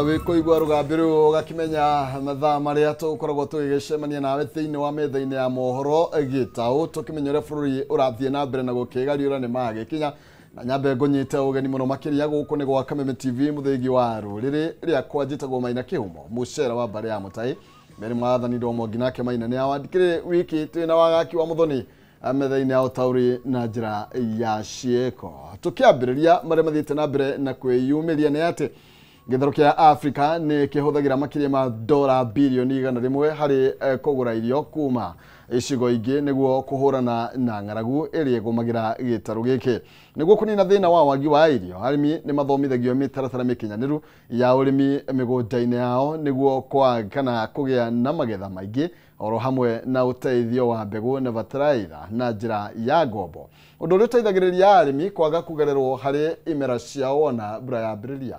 wikuigwa rugambiru gakimenya mathaa maria tukoragwo tugicemania nawe thiini wa metha-ini ya mohoro gitau tukimenya uria bururi urathie na mbere na gukigariura ni magikinya na nyambe ngonyite ugeni muno makiria guku ni gwa Kameme TV muthingi wa ruriri ria kwanjitagwo Maina Kihumo mucera wa mbare ya mutai meri mwathani ndomo nginake Maina ni awandikire wiki twina wagaki wa muthoni metha-ini ya utauri na njira ya cieko tukiambiriria maria mathiite na mbere na kwiyumiria ni ati githaro kia Africa ni kihuthagira makiria ma dola bilioni 100 hari kugura irio kuma icigo ingi niguo kuhurana na ng'aragu iri igumagira gitaro giki niguo kunina thina wa wagi wa irio arimi ni mathomithagio mitaratara mikinyaniru ya urimi migunda-ini yao niguo kwa kana kugia na magetha maingi oro hamwe na uteithio wa mbegu na bataraitha na njira ya ngombo undu uri uteithagiriria arimi kwaga kugererwo hari imera ciao na mbura ya mbiriria.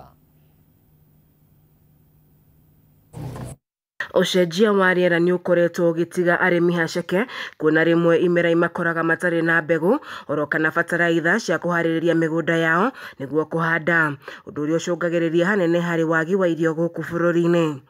Ucenjia wa riera ni ukoretwo ugitiga arimi haceke kuna rimwe imera imakoraga matari na mbegu oro kana bataraitha cia kuhaririria migunda yao niguo kuhanda undu uria ucungagiriria hanene hari wagi wa irio guku bururi-ini.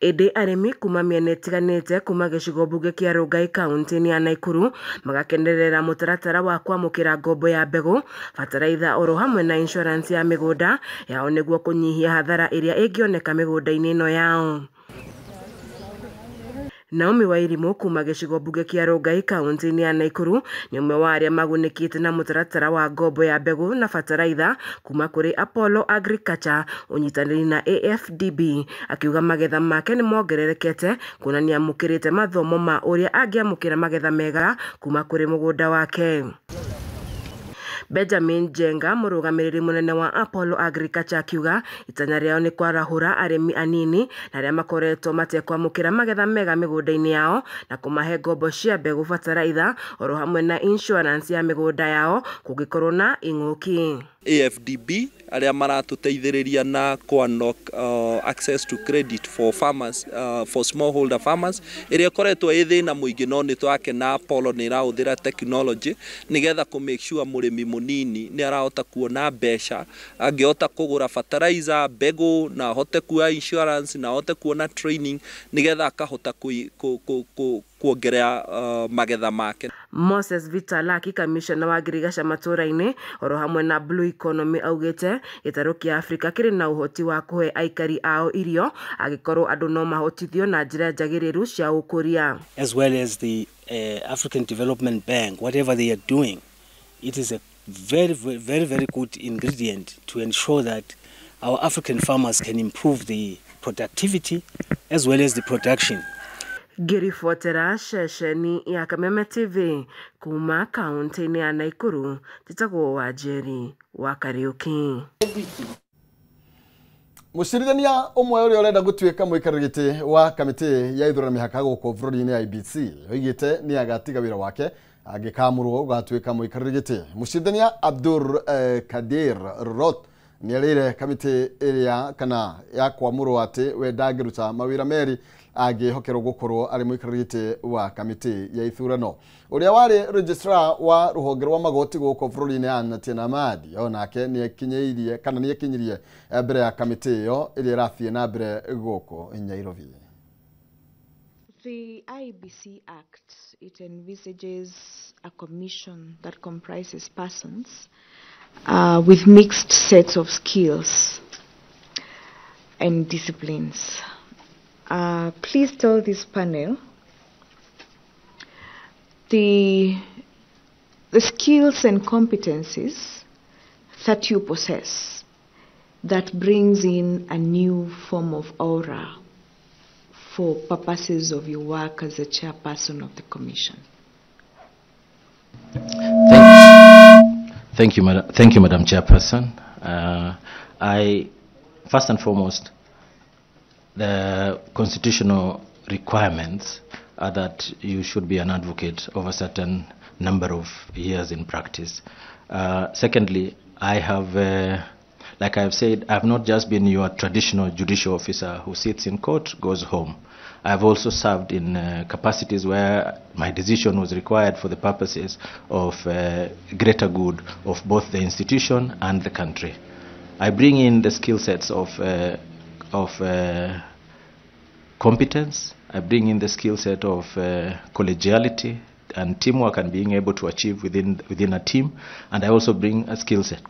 Indi arimi kuma miena itiganite kuma gicigo mbunge kia Rongai kaunti-ini ya Naikuru magakenerera mutaratara wa kwamukira ngombo ya mbegu bataraitha oro hamwe na insurance ya migunda yao niguo kunyihia hathara iria ingioneka migunda-ini ino yao. Naomi Wairimu kuma gicigo mbunge kia Rongai kaunti-ini ya Naikuru ni umwe wa aria magunikite na mutaratara wa ngombo ya mbegu na bataraitha kuma kuri Apollo Agriculture unyitaniri na AFDB akiuga magetha make ni mongererekete kuna ni amukirite mathomo ma uria angiamukira magetha mega kuma kuri mugunda wake. Benjamin Jenga murugamiriri munene wa Apollo Agriculture akiuga itanya riao ni kwarahura arimi anini na aria makoretwo matekwamukira magetha mega migunda-ini yao na kumahe ngombo cia mbegu bataraitha oro hamwe na insurance ya migunda yao kungikorwo na ing'uki. AFDB aria maratuteithiriria na unlock access to credit for farmers for smallholder farmers iria koretwo ithina muingi no ni twake na Apollo ni rahuthira technology nigetha ku make sure murimi munini ni arahota kuona mbeca angihota kugura fertilizer mbegu na hote kuwa insurance na hote kuona training nigetha akahota kuongerea magetha make. Moses Vitalaki commissioner wa Girigasha matura-ini oro hamwe na Blue Economy augite gitaro kia Africa kiri na uhoti wa kuhe aikari ao irio agikorwo andu no mahotithio na njira njagiriru cia ukuria. As well as the African Development Bank, whatever they are doing, it is a very good ingredient to ensure that our African farmers can improve the productivity as well as the production. Girifotera shesheni ya Kameme TV kuma kaunti-ini ya Naikuru titagwo Wajeri wa Kariuki. Mucirithania umwe uria urenda gutuika muikarigiti wa kamiti ya ithurano mihaka guku bururi-ini ya IBC oigite ni agatiga wira wake agikamurwo gatuika muikarigiti. Mucirithania Abdul Kadir Rot ni arire kamiti iria kana ya kwamurwo ati we ndagiruta mawira meri agihokerwo gukorwo ari muikarigiti wa kamiti ya ithurano uria wari registrar wa ruhonge rwa magoti guko bururi-ini ya Tiena Madi onake ni ekinyirie kana ni ekinyirie mbere ya kamiti yo iria rathie na mbere guko Nairobi. The IBC Act, it envisages a commission that comprises persons with mixed sets of skills and disciplines. Please tell this panel the skills and competencies that you possess that brings in a new form of aura for purposes of your work as a chairperson of the commission. Thank you, Madam Chairperson. I first and foremost, the constitutional requirements are that you should be an advocate of a certain number of years in practice. Secondly, I have, like I have said, I have not just been your traditional judicial officer who sits in court, goes home. I have also served in capacities where my decision was required for the purposes of greater good of both the institution and the country. I bring in the skill sets of competence. I bring in the skill set of collegiality and teamwork and being able to achieve within a team. And I also bring a skill set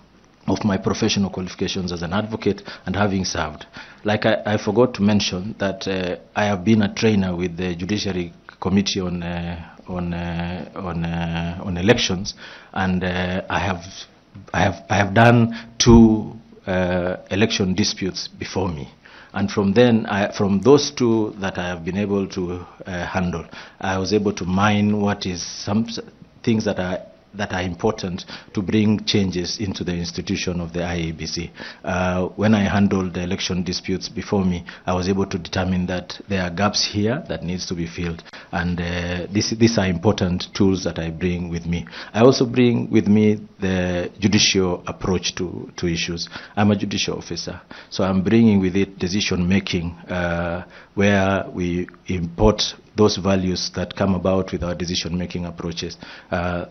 of my professional qualifications as an advocate and having served. Like I forgot to mention that I have been a trainer with the Judiciary Committee on elections, and I have done 2 election disputes before me. And from from those 2 that I have been able to handle, I was able to mine what is some things that are important to bring changes into the institution of the IEBC. When I handled the election disputes before me, I was able to determine that there are gaps here that needs to be filled, and these are important tools that I bring with me. I also bring with me the judicial approach to issues. I'm a judicial officer, so I'm bringing with it decision making, where we import those values that come about with our decision-making approaches,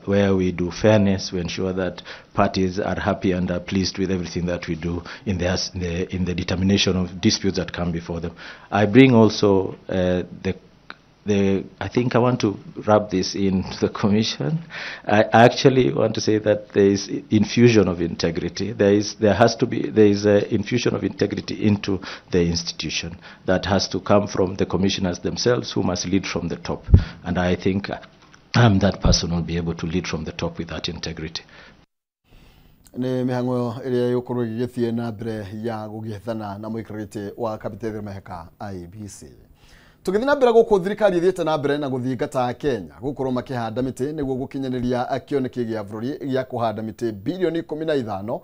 where we do fairness, we ensure that parties are happy and are pleased with everything that we do in the determination of disputes that come before them. I bring also I think I want to wrap this into the commission. I actually want to say that there is infusion of integrity. There is a infusion of integrity into the institution that has to come from the commissioners themselves, who must lead from the top. And I think I'm that person who will be able to lead from the top with that integrity. Ni mihango iria yukorwo igithie na mbere ya gugithana na muikarite wa Kapitethio Meheka IEBC. Tugithina mbere guku thirikari ithiete na mbere na guthingata Kenya gukorwo makihanda miti niguo gukinyaniria kioneki gia bururi gia kuhanda miti bilioni 15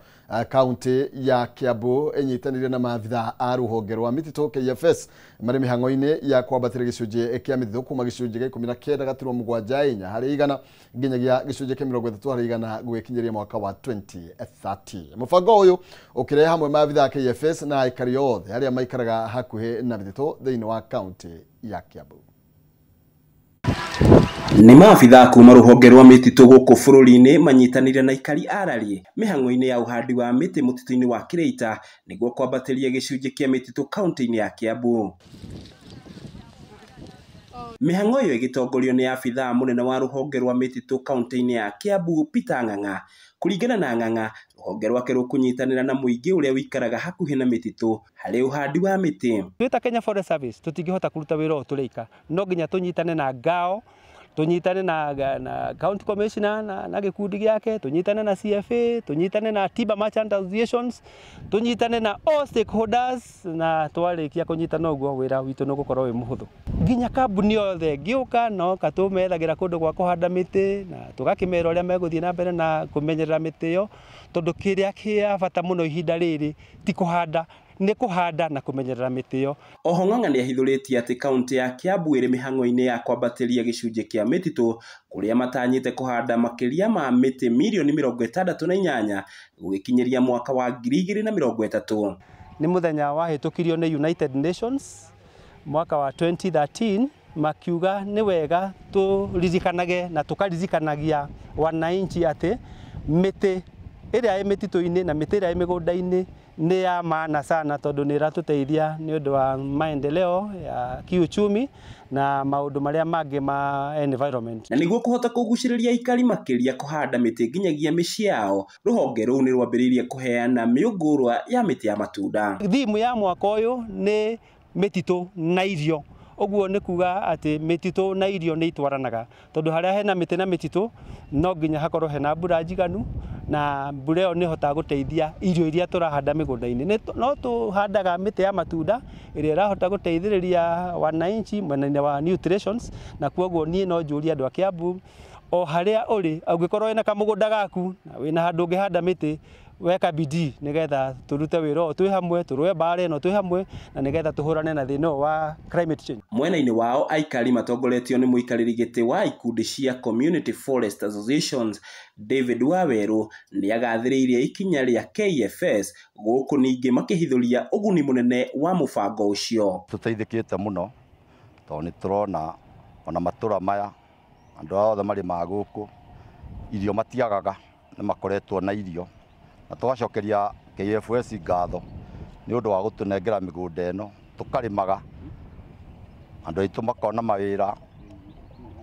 kaunti ya Kiambu enyitanire na maabitha a ruhonge rwa mititu KFS mari mihango-ini ya kwambatira gicunji kia mititu kuma gicunji gia 19 gaturwo 7 hari igana nginyagia gicunji kia 30 hari igana gwikinyiria mwaka wa 2030. Mubango uyu ukireha hamwe maabitha a KFS na aikari othe aria maikaraga hakuhi na mititu thiini wa kaunti ya Kiambu. Ni maabitha kuma ruhonge rwa mititu guku bururi-ini manyitanire na ikari arari mihango-ini ya uhandi wa miti mutitu-ini wa Kireita niguo kwambatiria gicunji kia mititu kaunti-ini ya Kiambu. Mihango iyo igitongorio ni abitha munene wa ruhonge rwa mititu kaunti-ini ya Kiambu Peter Ng'ang'a. Kuringana na Ng'ang'a, ruhonge rwake rukunyitanira na muingi uria wikaraga hakuhi na mititu hari uhandi wa miti. Twita Kenya Forest Service tutingihota kuruta wira uyu tureika, no nginya tunyitane na GAO, tunyitane na county commissioner na gikundi giake, tunyitane na CFA, tunyitane na Timber Merchant Associations, tunyitane na all stakeholders, na twarikia kunyitana uguo wira witu no gukorwo wi muhuthu. Nginya kambuni yothe giuka no katumethagĩra kundu gwa kuhanda miti na tugakimera uria meguthie na mbere na kumenyerera miti yo, tondu kiria kia bata muno ihinda riri ti kuhanda, ni kuhanda na kumenyerera miti yo. Oho Ng'ang'a ni ahithuritie ati kaunti ya Kiambu iri mihango-ini ya kwambatiria gicunji kia mititu kuria matanyite kuhanda makiria ma miti milioni 68 gugikinyiria mwaka wa 2030. Ni muthenya wahitukirio ni United Nations mwaka wa 2013 makiuga ni wega turirikanage na tukaririkanagia wananchi ati miti iria ĩ mititu-ini na miti iria ĩ migunda-ini ni ya maana sana, tondu ni ratuteithia ni undu wa maendeleo ya kiuchumi na maundu maria mangi ma environment. Na niguo kuhota kuguciriria ikari makiria kuhanda miti nginyagia micii yao, ruhonge ruu ni rwambiriirie kuheana miungurwa ya miti ya matunda. Thimu ya mwaka uyu ni mititu na irio. Oguo ni kuga ati mititu na irio ni itwaranaga, tondu haria hena miti na mititu no nginya hakorwo hena mbura njiganu, na mbura iyo ni hota guteithia irio iria turahanda migunda-ini. No tuhandaga miti ya matunda iria irahota guteithiriria wananchi mwena-ini wa nutritions, na kwoguo nie no njuria andu a Kiambu o haria uri angikorwo wina kamugunda gaku na wina handu ungihanda miti, weka bidii nigetha turute wira twi hamwe, turwe bare no twi hamwe, na nigetha tuhurane na thina wa climate change. Mwena-ini wao aikari matongoretio ni muikariri giti wa ikundi cia Community Forest Associations David Waweru ni agathiriirie ikinya ria KFS guku ningi makihithuria uguni munene wa mubango ucio. Tuteithikite muno tondu turona ona matura maya andu othe mari maguku irio matiagaga ni makoretwo na irio, na tugacokeria KFS ngatho nĩ ũndũ wa gũtũnengera mĩgũnda ĩno tũkarĩmaga andũ aitũ makona mawĩra.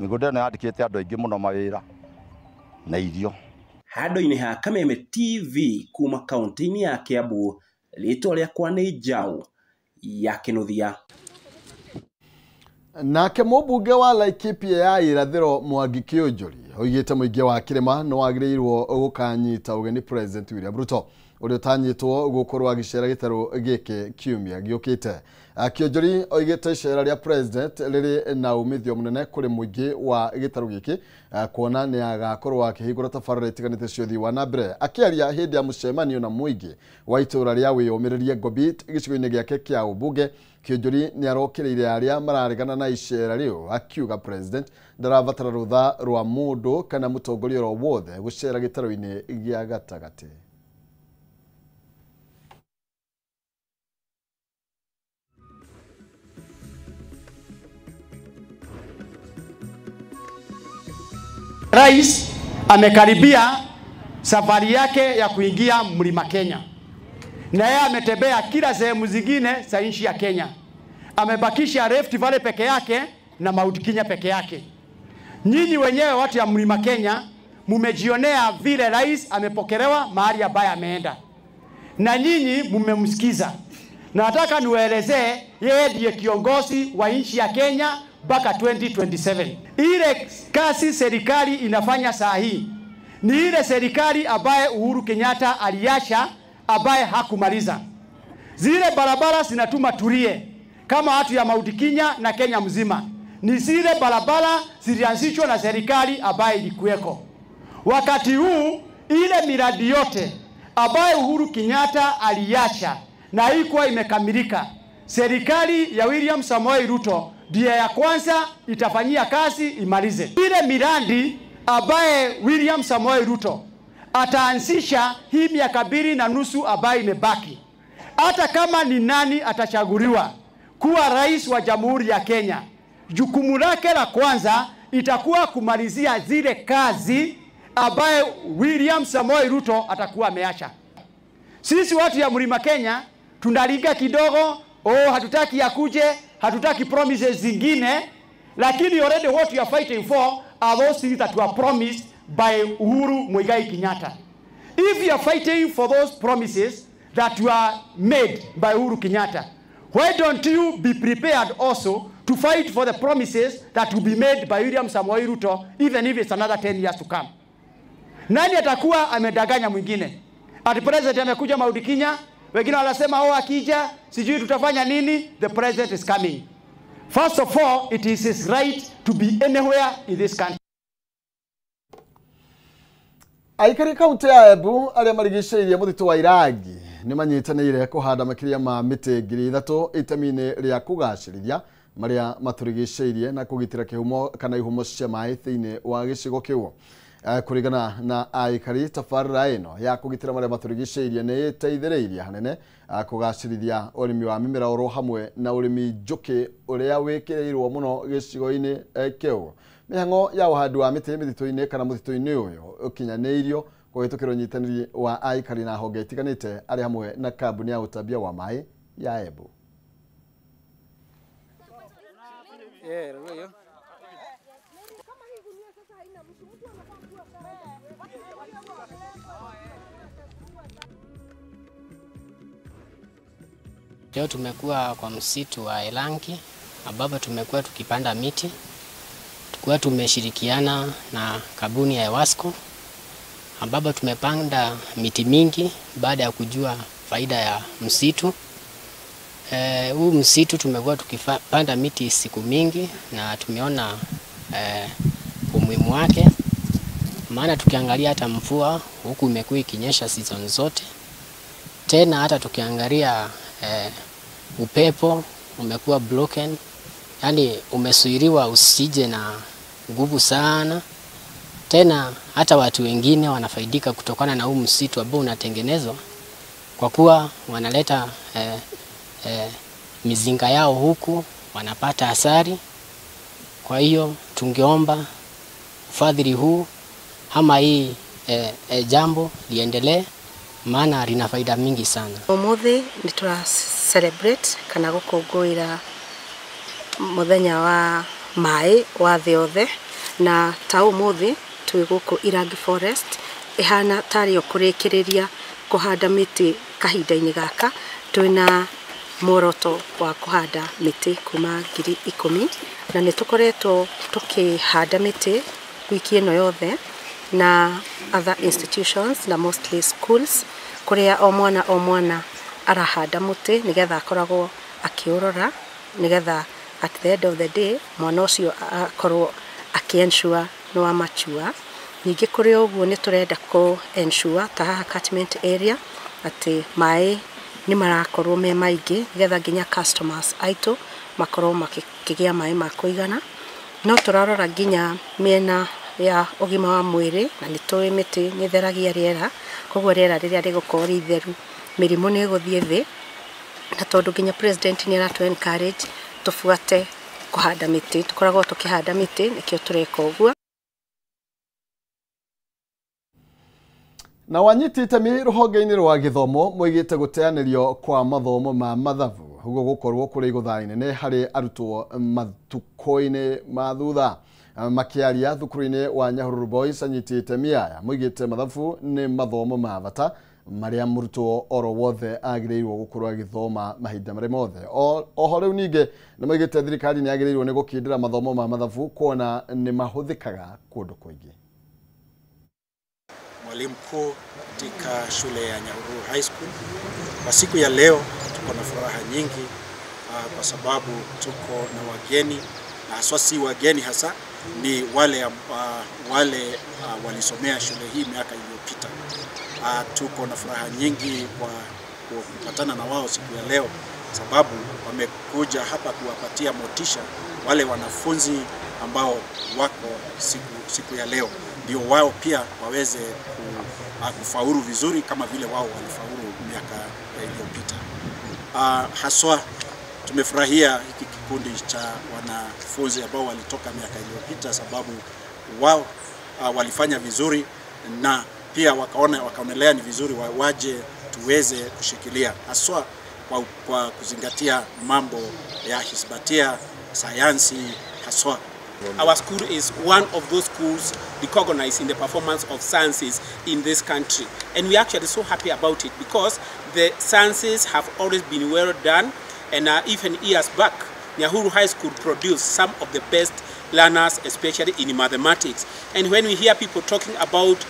Mĩgũnda ĩno yandĩkĩte andũ aingĩ mũno mawĩra na irio. Handũ-inĩ ha Kameme TV kuma kaunti-inĩ ya Kiambu, rĩtwa rĩakwa nĩ Njaũ ya Kĩnuthia. Nake mũmbunge wa Laikipia ya irathĩro Mwangi Kĩũnjũri oigĩte mũingĩ wa Kĩrĩma nĩ wagĩrĩirwo gũkanyita ũgeni President William Ruto ũrĩa ũtanyitwo gũkorwo agĩcera gĩtarũ gĩkĩ kiumia gĩũkĩte. Kĩũnjũri oigĩte icera rĩa President rĩrĩ na umithio mũnene kũrĩ mũingĩ wa gĩtarũ gĩkĩ kuona nĩ agakorwo akĩhingũra tabarĩra itiganĩte cia ũthii wa na mbere. Akĩaria hĩndĩ ya mũcemanio na mũingĩ wa itũũra rĩa wĩyũmĩrĩria Ngobit gĩcigo-inĩ gĩake kĩa ũmbunge, Kĩũnjũri nĩ arokereire arĩa mararegana na icera rĩu akiuga President ndarabatara rũtha rwa mũndũ kana mũtongoria o wothe gũcera gĩtarũ-inĩ gĩa gatagatĩ. Rais amekaribia safari yake ya kuingia Mlima Kenya, na yeye ametembea kila sehemu zingine za nchi ya Kenya. Amebakisha Rift Valley peke yake na Mount Kenya peke yake. Nyinyi wenyewe watu ya Mlima Kenya mumejionea vile rais amepokelewa mahali ambaye ameenda, na nyinyi mumemsikiza. Na nataka niwaelezee yeye ndiye kiongozi wa nchi ya Kenya mpaka 2027. Ile kazi serikali inafanya saa hii ni ile serikali ambaye Uhuru Kenyatta aliacha, ambaye hakumaliza. Zile barabara zinatuma tulie kama watu ya Mount Kenya na Kenya mzima. Ni zile barabara zilianzishwa na serikali ambaye ilikuweko. Wakati huu ile miradi yote ambaye Uhuru Kenyatta aliacha na haikuwa imekamilika, serikali ya William Samoei Ruto ndiye ya kwanza itafanyia kazi imalize. Ile miradi ambaye William Samoei Ruto ataanzisha hii miaka 2.5 ambayo imebaki, hata kama ni nani atachaguliwa kuwa rais wa Jamhuri ya Kenya, jukumu lake la kwanza itakuwa kumalizia zile kazi ambaye William Samoei Ruto atakuwa ameacha. Sisi watu ya Mlima Kenya tunaliga kidogo, hatutaki akuje, hatutaki promises zingine, lakini already what we are fighting for are those things that were promised by Uhuru Muigai Kenyatta. If you are fighting for those promises that were made by Uhuru Kenyatta, why don't you be prepared also to fight for the promises that will be made by William Samoei Ruto, even if it's another 10 years to come? Nani atakuwa amedanganya mwingine? Ati president amekuja Mount Kenya, wengine wanasema akija sijui tutafanya nini. The president is coming. First of all, it is his right to be anywhere in this country. Aikari kaunti ya Embu arĩa marigicĩirie mũtitũ wa Iragi nĩ manyitanĩire kũhanda makĩria ma mĩtĩ 3,000 itemi-inĩ rĩa kũgacĩrithia marĩa matũrigicĩirie na kũgitĩra kĩhumo kana ihumo cia maĩ thĩinĩ wa gĩcigo kĩu. Kũringana na aikari, tabarĩra ĩno ya kũgitĩra marĩa matũrigicĩirie nĩ ĩteithĩrĩirie hanene kũgacĩrithia ũrĩmi wa mĩmera oro hamwe na ũrĩmi njũkĩ ũrĩa wĩkĩrĩirwo mũno gĩcigo-inĩ kĩu. Mĩhang'o ya ũhandi wa mĩtĩ mĩtitũ-inĩ kana mũtitũ-inĩ ũyũ ũkinyanĩirio kũhĩtũkĩra ũnyitanĩri wa aikari na honge itiganĩte arĩ hamwe na kambuni ya ũtambia wa maĩ ya Embu. Leo tumekuwa kwa msitu wa Elangi ambapo tumekuwa tukipanda miti. Tulikuwa tumeshirikiana na kampuni ya Ewasco ambapo tumepanda miti mingi baada ya kujua faida ya msitu. Huu msitu tumekuwa tukipanda miti siku mingi na tumeona umuhimu wake, maana tukiangalia hata mvua huku imekuwa ikinyesha season zote. Tena hata tukiangalia upepo umekuwa broken, yani umesuiriwa usije na nguvu sana. Tena hata watu wengine wanafaidika kutokana na huu msitu ambao unatengenezwa kwa kuwa wanaleta mizinga yao huku, wanapata asari. Kwa hiyo tungeomba ufadhili huu ama hii jambo liendelee maana lina faida mingi sana. Umuthi ni tura celebrate kana gukungũĩra muthenya wa mai wa thĩ yothe, na ta umuthi twi gũkũ Irangi Forest ihana tari ũkũrĩkĩrĩria kuhanda miti kahinda-inĩ gaka. Twina muoroto wa kuhanda miti kuma 10,000 na nĩ tũkoretwo tukihanda miti wiki ĩno yothe na other institutions na mostly schools, kuria o mwana arahanda muti nigetha akoragwo akiurora, nigetha at the end of the day mwana ucio akorwo akiensure no amachua. Ningĩ kuri ũguo nĩ turenda ku ensure ta haha catchment area ati mai ni marakorwo me maingĩ, nigetha nginya customers aitũ makorwo makĩgĩa mai ma kũigana. No turarora nginya miena ya ũgima wa mwĩrĩ, na nĩ tũĩ mĩtĩ nĩ theragia rĩera, koguo rĩera rĩrĩa rĩgũkorwo rĩ itheru mĩrimũ nĩ ĩgũthiĩ thĩ, na tondũ nginya president nĩ aratu encourage tufuate kuhanda mĩtĩ, tukoragwo tukihanda mĩtĩ, nĩkĩo tureka ũguo. Na wanyiti itemi ruhonge-inĩ rwa gĩthomo moigĩte gũteanĩrio kwa mathomo ma mathabu ũguo gũkorwo kũrĩ igũtha inene harĩ arutwo matukũ-inĩ ma thutha. Makiaria thukuru-inĩ wa Nyahururu Boys anyiti itemi aya moigĩte mathabu nĩ mathomo ma bata marĩa mũrutwo oro wothe agĩrĩirwo gũkorwo agĩthoma mahinda marĩa mothe. Oho rĩu ningĩ nĩ moigĩte thirikari nĩ agĩrĩirwo nĩ gũkindĩra mathomo ma mathabu kuona nĩ mahũthĩkaga kũndũ kũingĩ. Mwalimu mkuu katika shule ya Nyahururu High School. Kwa siku ya leo tuko na furaha nyingi kwa sababu tuko na wageni, na haswa si wageni hasa, ni wale walisomea shule hii miaka iliyopita. Tuko na furaha nyingi kwa kupatana na wao siku ya leo, sababu wamekuja hapa kuwapatia motisha wale wanafunzi ambao wako siku ya leo, ndio wao pia waweze kufaulu vizuri kama vile wao walifaulu miaka iliyopita. Haswa tumefurahia hiki kikundi cha wanafunzi ambao walitoka miaka iliyopita, sababu wao walifanya vizuri na pia wakaonelea ni vizuri waje tuweze kushikilia, haswa kwa kuzingatia mambo ya hisbatia, sayansi haswa. Our school is one of those schools recognized in the performance of sciences in this country, and we are actually so happy about it because the sciences have always been well done, and even years back Nyahururu High School produced some of the best learners, especially in mathematics. And when we hear people talking about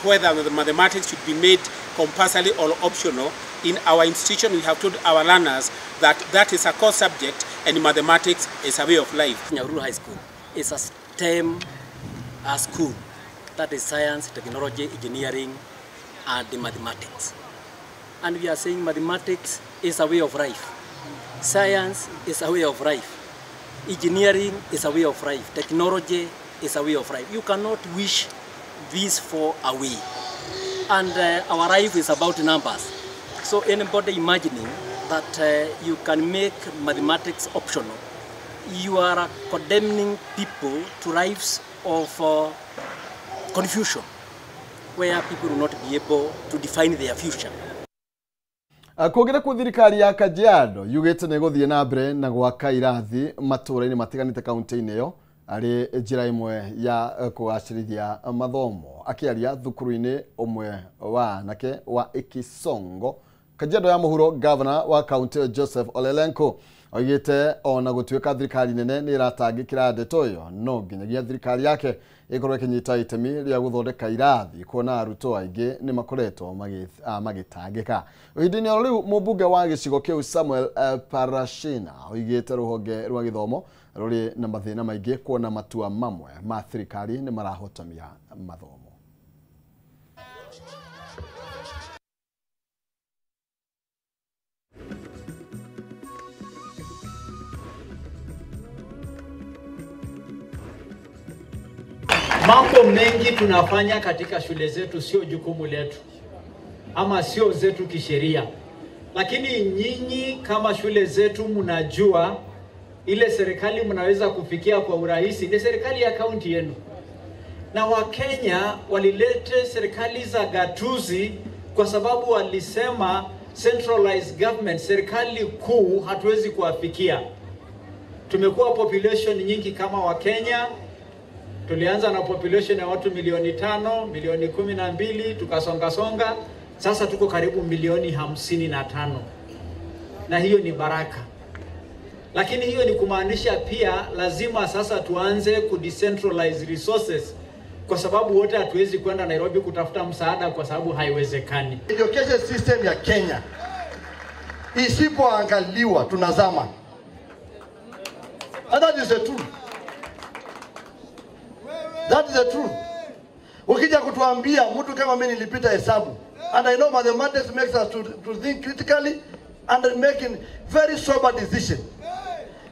whether the mathematics should be made compulsory or optional, in our institution we have told our learners that that is a core subject and mathematics is a way of life. Nyahururu High School is a STEM school, that is science, technology, engineering and mathematics. And we are saying mathematics is a way of life. Science is a way of life. Engineering is a way of life. Technology is a way of life. You cannot wish these four away. And our life is about numbers. So anybody imagining that you can make mathematics optional, you are condemning people to lives of confusion, where people will not be able to define their future. Kũgĩra kwa thirikari ya Kajiado yugĩte nĩ gũthiĩ na mbere na gwaka irathi matũũra-inĩ matiganĩte kaunti-inĩ ĩyo arĩ njĩra ĩmwe ya kũgacĩrithia mathomo. Akĩaria thukuru-inĩ ũmwe wa anake wa Ikisongo, Kajiado ya mũhuro, governor wa kaunti Joseph Olelenko oigĩte ona gũtuĩka thirikari nene nĩ ĩratangĩkĩra ndeto ĩyo, no nginyagia thirikari yake ĩkorwo ĩkĩnyita itemi rĩa gũthondeka irathi kuona arutwo aingĩ nĩ makoretwo magĩtangĩka. Ihinda-inĩ o rĩu mũmbunge wa gĩcigo kĩu Samuel Parashina oigĩte rũhonge rwa gĩthomo rũrĩ na mathĩna maingĩ kuona matua mamwe ma thirikari nĩ marahotomia mathomo. Mambo mengi tunafanya katika shule zetu sio jukumu letu ama sio zetu kisheria, lakini nyinyi kama shule zetu mnajua ile serikali mnaweza kufikia kwa urahisi ni serikali ya kaunti yenu. Na Wakenya walilete serikali za gatuzi kwa sababu walisema centralized government, serikali kuu hatuwezi kuafikia. Tumekuwa population nyingi kama wa Kenya. Tulianza na population ya watu milioni 5, milioni 12, tukasonga. Sasa tuko karibu milioni 55. Na hiyo ni baraka. Lakini hiyo ni kumaanisha pia lazima sasa tuanze kudecentralize resources, kwa sababu wote hatuwezi kwenda Nairobi kutafuta msaada kwa sababu haiwezekani. Education system ya Kenya isipoangaliwa tunazama. And that is the truth. That is the truth. Ukija kutuambia mtu kama mimi nilipita hesabu, and I know mathematics makes us to think critically and making very sober decision.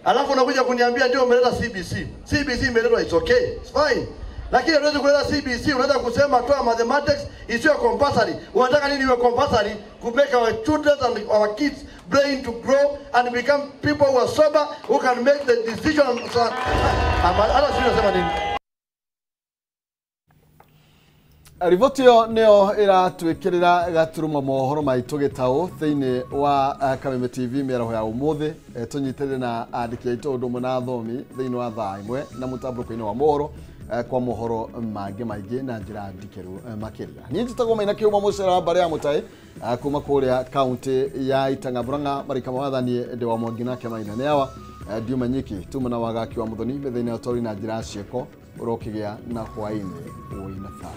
Alafu unakuja kuniambia ndio umeleta CBC. CBC imeletwa, it's okay, it's fine. Lakini unaweza kuleta CBC, unaweza kusema toa mathematics isiyo compulsory. Unataka nini iwe compulsory? To make our children and our kids brain to grow and become people who are sober, who can make the decision. Hata sio nasema nini. Riboti yo neo iratwikirira gaturuma mohoro maitu gitau thiini wa Kameme TV meraho ya umuthi tunyitirire na andiki aitu undu muna thomi thiini wa thaa imwe na mutambuko-ini wa mohoro kwa mohoro maingi na njira ndikeru makiria. Ni njitagwo Maina Kiuma mucera bare ya mutai kuma kuria kaunti ya Itang'aburaga marika mawathani ndi wa Mwangi nake Maina ne awa Diuma Nyiki tumana wagaki wa muthoni methaini ya tori na njira cieko urokigia na hwaini uina fa.